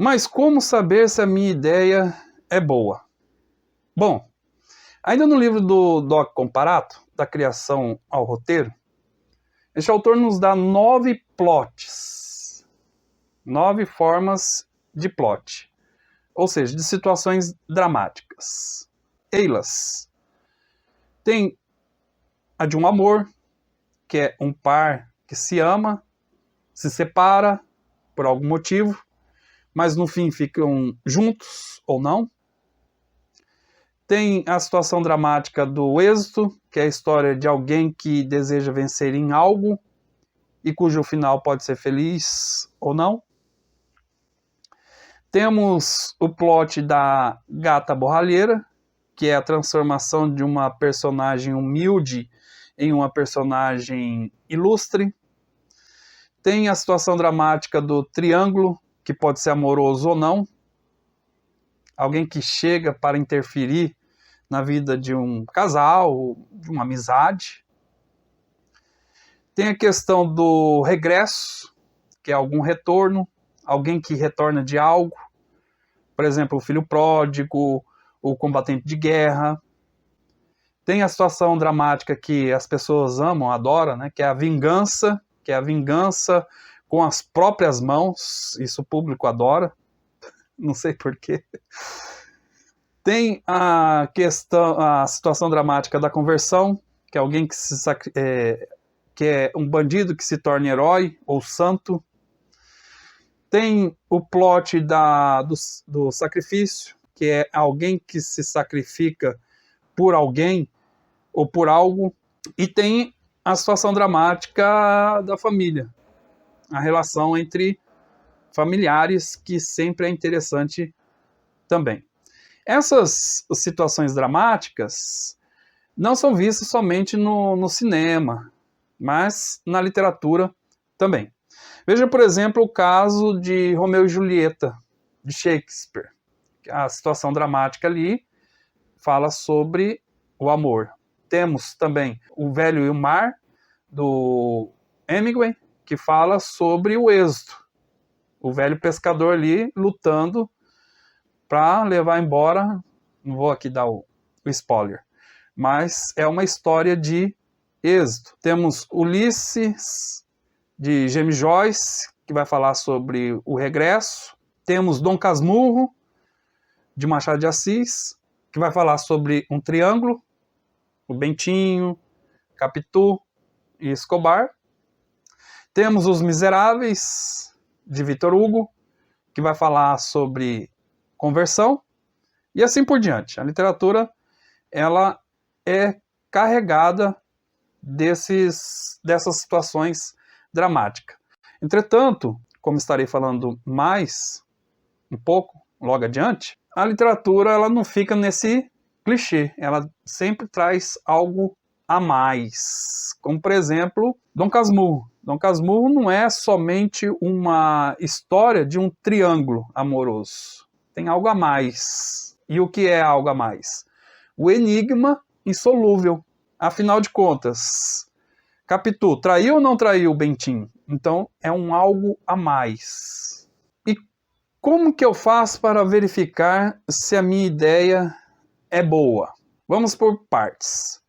Mas como saber se a minha ideia é boa? Bom, ainda no livro do Doc Comparato, da criação ao roteiro, este autor nos dá 9 plots, 9 formas de plot, ou seja, de situações dramáticas. Elas tem a de um amor, que é um par que se ama, se separa por algum motivo, mas no fim ficam juntos ou não. Tem a situação dramática do êxito, que é a história de alguém que deseja vencer em algo e cujo final pode ser feliz ou não. Temos o plot da gata borralheira, que é a transformação de uma personagem humilde em uma personagem ilustre. Tem a situação dramática do triângulo, que pode ser amoroso ou não. Alguém que chega para interferir na vida de um casal, de uma amizade. Tem a questão do regresso, que é algum retorno, alguém que retorna de algo. Por exemplo, o filho pródigo, o combatente de guerra. Tem a situação dramática que as pessoas amam, adoram, né? Que é a vingança, com as próprias mãos. Isso o público adora, não sei porquê. Tem a situação dramática da conversão, que é alguém que é um bandido que se torna herói ou santo. Tem o plot do sacrifício, que é alguém que se sacrifica por alguém ou por algo. E tem a situação dramática da família, a relação entre familiares, que sempre é interessante também. Essas situações dramáticas não são vistas somente no cinema, mas na literatura também. Veja, por exemplo, o caso de Romeu e Julieta, de Shakespeare. A situação dramática ali fala sobre o amor. Temos também O Velho e o Mar, do Hemingway, que fala sobre o êxodo. O velho pescador ali lutando para levar embora, não vou aqui dar o spoiler, mas é uma história de êxodo. Temos Ulisses, de James Joyce, que vai falar sobre o regresso. Temos Dom Casmurro, de Machado de Assis, que vai falar sobre um triângulo, o Bentinho, Capitu e Escobar. Temos Os Miseráveis, de Victor Hugo, que vai falar sobre conversão, e assim por diante. A literatura, ela é carregada dessas situações dramáticas. Entretanto, como estarei falando mais um pouco logo adiante, a literatura ela não fica nesse clichê, ela sempre traz algo a mais, como por exemplo, Dom Casmurro. Dom Casmurro não é somente uma história de um triângulo amoroso, tem algo a mais. E o que é algo a mais? O enigma insolúvel. Afinal de contas, Capitu traiu ou não traiu o Bentinho? Então é um algo a mais. E como que eu faço para verificar se a minha ideia é boa? Vamos por partes.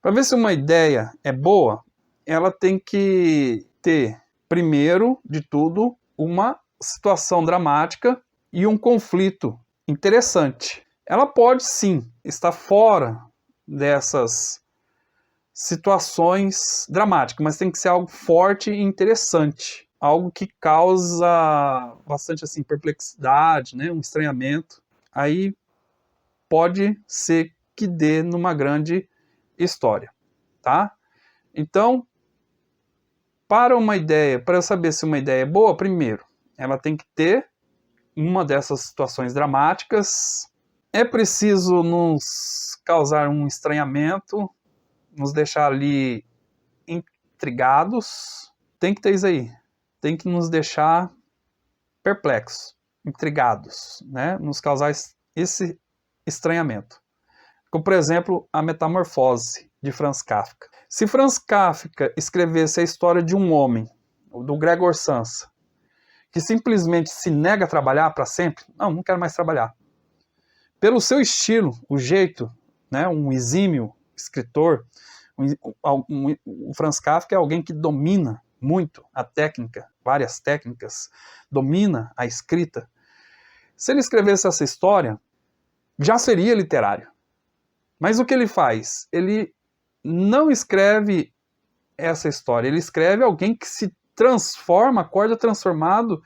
Para ver se uma ideia é boa, ela tem que ter, primeiro de tudo, uma situação dramática e um conflito interessante. Ela pode sim estar fora dessas situações dramáticas, mas tem que ser algo forte e interessante, algo que causa bastante assim perplexidade, né, um estranhamento. Aí pode ser que dê numa grande história, tá? Então, para eu saber se uma ideia é boa, primeiro, ela tem que ter uma dessas situações dramáticas. É preciso nos causar um estranhamento, nos deixar ali intrigados. Tem que ter isso aí. Tem que nos deixar perplexos, intrigados, né? Nos causar esse estranhamento. Como, por exemplo, A Metamorfose, de Franz Kafka. Se Franz Kafka escrevesse a história de um homem, do Gregor Samsa, que simplesmente se nega a trabalhar para sempre? Não quero mais trabalhar. Pelo seu estilo, o jeito, né, um exímio escritor, o Franz Kafka é alguém que domina muito a técnica, várias técnicas, domina a escrita. Se ele escrevesse essa história, já seria literário. Mas o que ele faz? Ele não escreve essa história, ele escreve alguém que se transforma, acorda transformado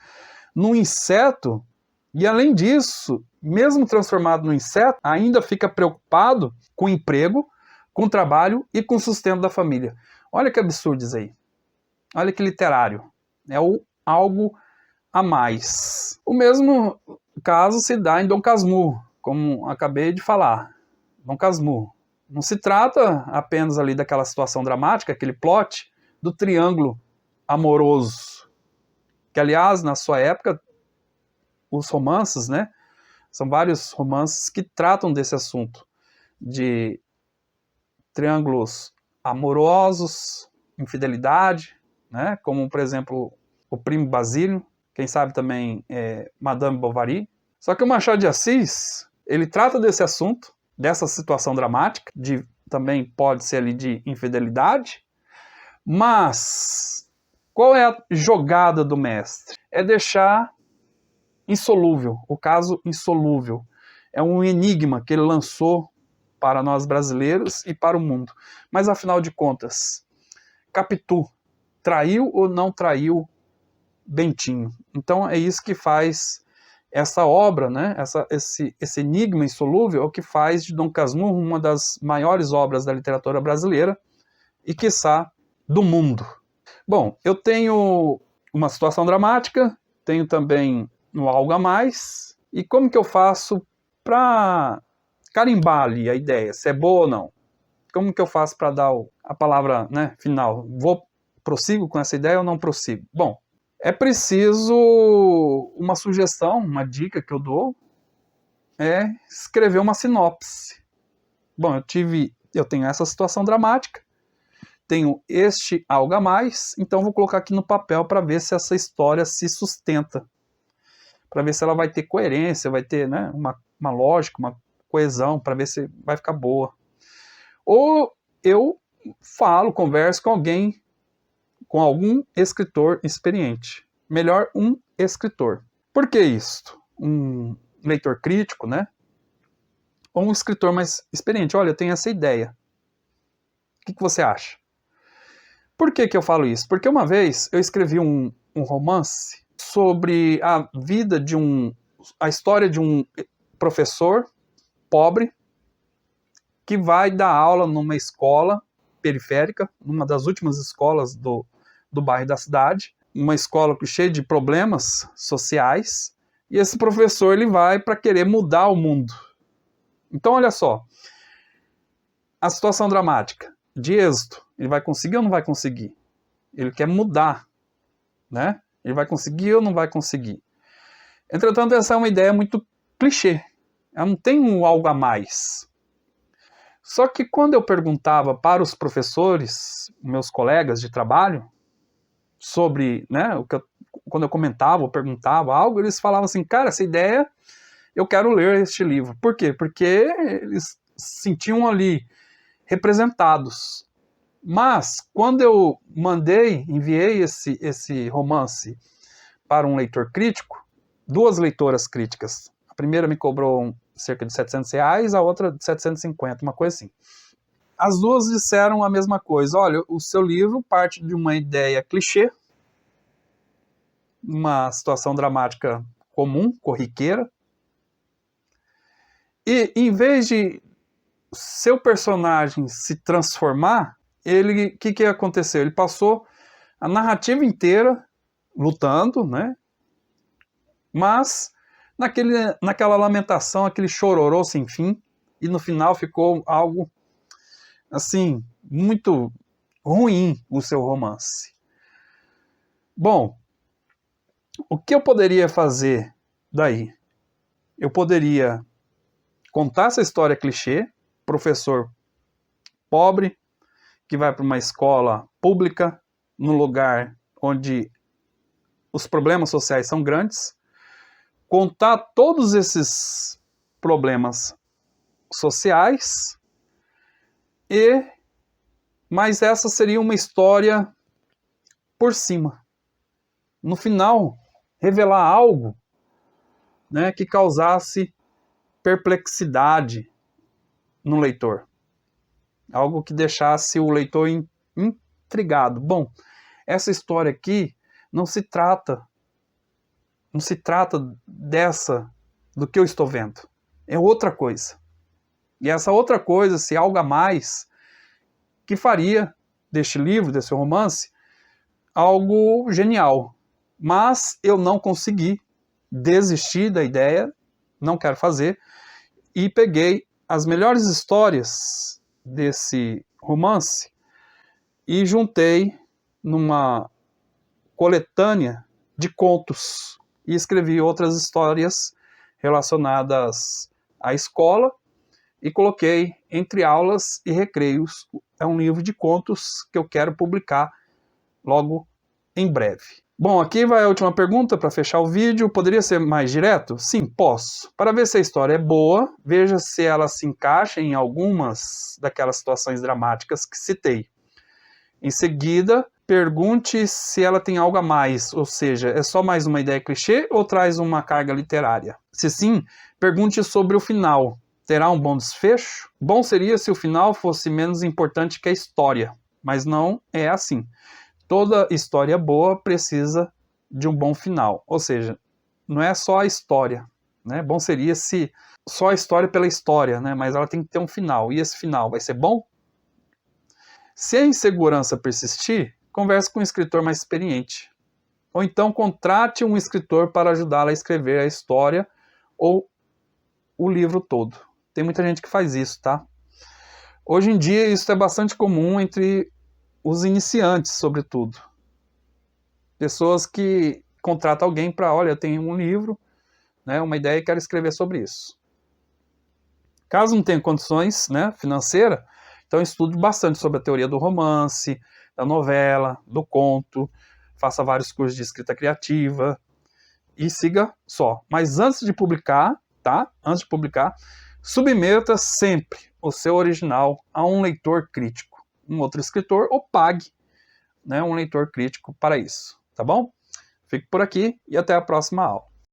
num inseto, e além disso, mesmo transformado num inseto, ainda fica preocupado com o emprego, com o trabalho e com o sustento da família. Olha que absurdo isso aí. Olha que literário. É algo a mais. O mesmo caso se dá em Dom Casmurro, como acabei de falar. Dom Casmurro. Não se trata apenas ali daquela situação dramática, aquele plot do triângulo amoroso. Que, aliás, na sua época, os romances, né? São vários romances que tratam desse assunto. De triângulos amorosos, infidelidade, né? Como, por exemplo, o Primo Basílio, quem sabe também Madame Bovary. Só que o Machado de Assis, ele trata desse assunto, dessa situação dramática, também pode ser ali de infidelidade, mas qual é a jogada do mestre? É deixar insolúvel, o caso insolúvel. É um enigma que ele lançou para nós brasileiros e para o mundo. Mas, afinal de contas, Capitu traiu ou não traiu Bentinho? Então é isso que faz essa obra, né? Esse enigma insolúvel é o que faz de Dom Casmurro uma das maiores obras da literatura brasileira e, quiçá, do mundo. Bom, eu tenho uma situação dramática, tenho também algo a mais, e como que eu faço para carimbar ali a ideia, se é boa ou não? Como que eu faço para dar a palavra, né, final? Prossigo com essa ideia ou não prossigo? Bom, é preciso uma sugestão, uma dica que eu dou, é escrever uma sinopse. Bom, eu tenho essa situação dramática, tenho este algo a mais, então vou colocar aqui no papel para ver se essa história se sustenta, para ver se ela vai ter coerência, vai ter, né, uma lógica, uma coesão, para ver se vai ficar boa. Ou eu converso com alguém, com algum escritor experiente. Melhor, um escritor. Por que isto? Um leitor crítico, né? Ou um escritor mais experiente. Olha, eu tenho essa ideia. O que você acha? Por que eu falo isso? Porque uma vez eu escrevi um romance sobre a vida a história de um professor pobre que vai dar aula numa escola periférica, numa das últimas escolas do bairro da cidade, uma escola cheia de problemas sociais, e esse professor ele vai para querer mudar o mundo. Então, olha só, a situação dramática de êxito, ele vai conseguir ou não vai conseguir? Ele quer mudar, né? Ele vai conseguir ou não vai conseguir? Entretanto, essa é uma ideia muito clichê, ela não tem algo a mais. Só que quando eu perguntava para os professores, meus colegas de trabalho, sobre, né, quando eu comentava ou perguntava algo, eles falavam assim, cara, essa ideia, eu quero ler este livro. Por quê? Porque eles se sentiam ali representados. Mas, quando eu enviei esse romance para um leitor crítico, 2 leitoras críticas, a primeira me cobrou cerca de R$700, a outra de 750, uma coisa assim. As 2 disseram a mesma coisa. Olha, o seu livro parte de uma ideia clichê, uma situação dramática comum, corriqueira, e em vez de seu personagem se transformar, o que aconteceu? Ele passou a narrativa inteira lutando, né? Mas naquela lamentação, aquele chororô sem fim, e no final ficou algo assim, muito ruim o seu romance. Bom, o que eu poderia fazer daí? Eu poderia contar essa história clichê, professor pobre, que vai para uma escola pública, num lugar onde os problemas sociais são grandes, contar todos esses problemas sociais, mas essa seria uma história por cima. No final, revelar algo, né, que causasse perplexidade no leitor. Algo que deixasse o leitor intrigado. Bom, essa história aqui não se trata do que eu estou vendo. É outra coisa. E essa outra coisa, se algo a mais, que faria deste livro, desse romance, algo genial. Mas eu não consegui desistir da ideia, não quero fazer, e peguei as melhores histórias desse romance e juntei numa coletânea de contos e escrevi outras histórias relacionadas à escola e coloquei entre aulas e recreios. É um livro de contos que eu quero publicar logo em breve. Bom, aqui vai a última pergunta para fechar o vídeo. Poderia ser mais direto? Sim, posso. Para ver se a história é boa, veja se ela se encaixa em algumas daquelas situações dramáticas que citei. Em seguida, pergunte se ela tem algo a mais, ou seja, é só mais uma ideia clichê ou traz uma carga literária? Se sim, pergunte sobre o final. Terá um bom desfecho? Bom seria se o final fosse menos importante que a história, mas não é assim. Toda história boa precisa de um bom final, ou seja, não é só a história, né? Bom seria se só a história pela história, né? Mas ela tem que ter um final, e esse final vai ser bom? Se a insegurança persistir, converse com um escritor mais experiente, ou então contrate um escritor para ajudá-la a escrever a história ou o livro todo. Tem muita gente que faz isso, tá? Hoje em dia isso é bastante comum entre os iniciantes, sobretudo. Pessoas que contratam alguém para, olha, eu tenho um livro, né, uma ideia e quero escrever sobre isso. Caso não tenha condições, né, financeiras, então estude bastante sobre a teoria do romance, da novela, do conto, faça vários cursos de escrita criativa e siga só. Mas antes de publicar, tá? Antes de publicar, submeta sempre o seu original a um leitor crítico, um outro escritor, ou pague, né, um leitor crítico para isso, tá bom? Fique por aqui e até a próxima aula.